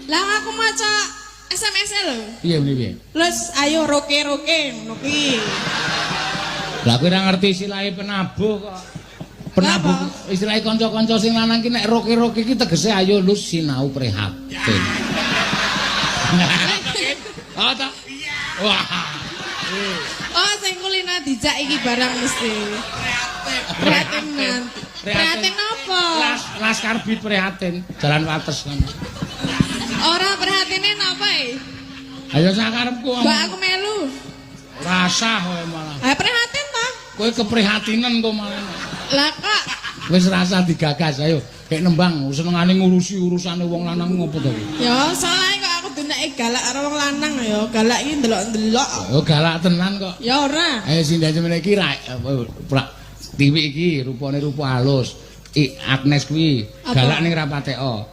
Lah aku maca SMS lho. Piye piye? Terus ayo roke-roke ngono ki. Lah kowe ora ngerti istilahe penabuh kok. Penabuh istilahe kanca-kanca sing lanang ki nek roke-roke ki tegese ayo lu sinau prihatin. Oh ta? Wah. Oh, sing kulina dijak iki barang mesti. Prihatin. Prihatin apa? Laskar Bit prihatin, Jalan Wates kan. Ora prihatine napa e? Ayo sakarepku. Mbak aku melu. Rasah kowe malah. Ah prihatin ta? Kowe keprihatinan kok malah. Lah kok Wis rasa digagas ayo. Kayak nembang senengane ngurusi urusane wong lanang ngopo to? ya salah kok aku duneke galak karo wong lanang ya. Galak iki ndelok-ndelok. Oh galak tenan kok. Ya ora. Sindan semene iki Tiwi iki rupane rupa halus. Agnes kuwi galak ning rapateko.